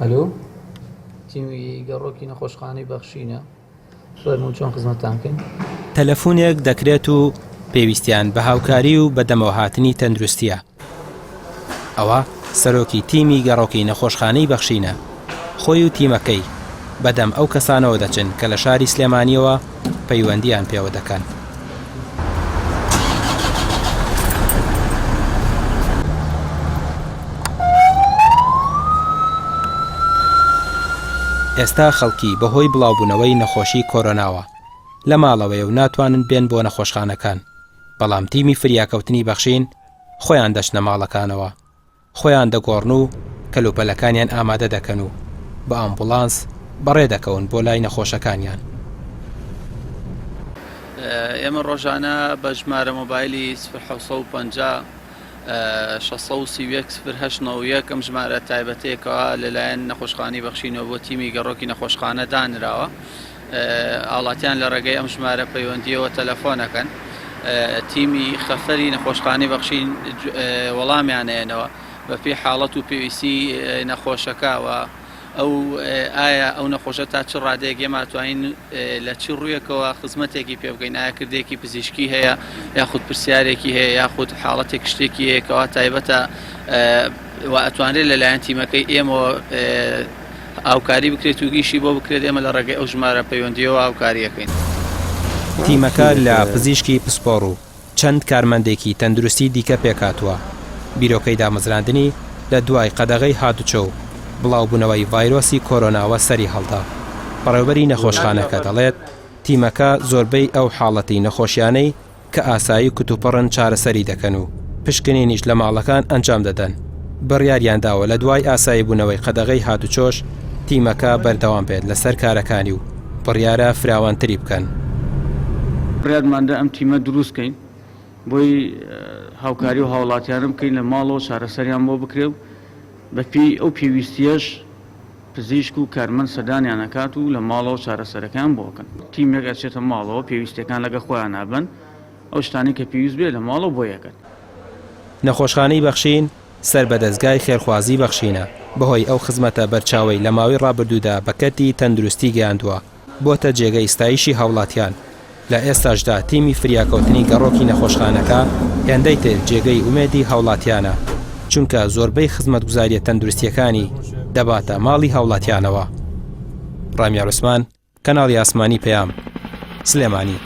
ئەلۆ تیمی گەڕۆکی نەخۆشخانەی بەخشینە فەرموون چۆن خزمەتتانکەین؟ تەلەفۆنێک دەکرێت و پێویستیان بە هاوکاری و بەدەمەوە هاتنی تەندروستیە. ئەوە سەرۆکی تیمی گەڕۆکی نەخۆشخانەی بەخشینە. خۆی و تیمەکەی بەدەم ئەو کەسانەوە دەچن کە لە شاری سلێمانیەوە پەیوەندیان پێوە دەکەن. ئێستا خەڵکی بەهۆی بڵاوبوونەوەی نەخۆشی کۆرۆناوە لە ماڵەوەی و ناتوانن بێن بۆ نەخۆشخانەکان، بەڵام تیمی فریاکەوتنی بەخشین خۆیان دەچنە ماڵەکانەوە، خۆیان دەگۆڕن و کەلوپەلەکانیان ئامادە دەکەن و بە ئامبوڵانس بەڕێ دەکەون بۆ لای نەخۆشەکانیان. ئێمە ڕۆژانە بە ژمارە مۆبایلی 1950 631 ئەم ژمارە تایبەتێکەوە لەلایەن نەخۆشخانەی بەخشینەوە بۆ تیمی گەڕۆکی نەخۆشخانە دانراوە. ئاڵاتیان لە ڕێگەی ئەم ژمارە پەیوەندیەوە تەلەفۆنەکەن. تیمی خەفەری نەخۆشخانەی بەخشین وەڵامیانێنەوە بەپێی حاڵەت و پێویستی نەخۆشەکەوە ئەو ئایا ئەو نەخۆشە تا چ ڕادەیەک ئێمە توانین لە چی ڕوویەکەوە خزمەتێکی پێ بگەین، ئایا کردێکی پزیشکی هەیە یاخود پرسیارێکی هەیە یاخود حاڵەتێک شتێکی هەیەکەوە تایبەتە و ئەتوانرێت لەلایەن تیمەکەی ئێمەوە ئاوکاری بکرێت و گیشی بۆ بکرێت ئێمە لە ڕێگەی ئەو ژمارە پەیوەندیەوە ئاوکاریەکەین. تیمەکە لە پزیشکی پسپۆڕ و چەند کارمەندێکی تەندروستی دیکە پێکاتوە. بیرۆکەی دامەزراندنی لە دوای قەدەغەی هاتوچۆ و بڵاوبوونەوەی ڤایرۆسی کۆرۆناوە سەری هەڵدا. بەڕێوەبەری نەخۆشخانەکە دەڵێت تیمەکە زۆربەی ئەو حاڵەتی نەخۆشیانەی کە ئاسایی کوتوپڕن چارەسەری دەکەن و پشکنێنیش لە ماڵەکان ئەنجام دەدەن. بڕیاریان داوە لە دوای ئاسایی بوونەوەی قەدەغەی هاتوچۆش تیمەکە بەردەوام بێت لەسەر کارەکانی و بڕیارە فراوانتری بکەن. بڕیارماندا ئەم تیمە دروستکەین بۆی هاوکاری و هاوڵاتیانم بکەین لە ماڵەوە چارەسەریان بۆ بکرێ و بەپی ئەو پێویستیەش پزیشک و کارمەند سەردانیان ئەکات و لە ماڵەوە چارەسەرەکان بۆکەن. تیمێک ئەچێتە ماڵەوە پێویستەکان لەگە خۆیان نابن، ئەو شتانی کە پێویست بێ لە ماڵەوە بۆ یەکەن. نەخۆشخانەی بەخشین سەر بە دەستگای خێرخوازی بەخشینە. بەهۆی ئەو خزمەتە بەرچاوی لە ماوەی ڕابردوودا بەکەتی تەندروستی گەیاندووە بۆتە جێگەی ستایشی هاوڵاتیان. لە ئێستاشدا تیمی فریاکەوتنی گەڕۆکی نەخۆشخانەکە هێندەی تر جێگەی ئومێدی هاوڵاتیانە، چونکە زۆربەی خزمەتگوزاریە تەندروستیەکانی دەباتە ماڵی هاوڵاتیانەوە. ڕامیار عوسمان، کەناڵی ئاسمانی پەیام، سلێمانی.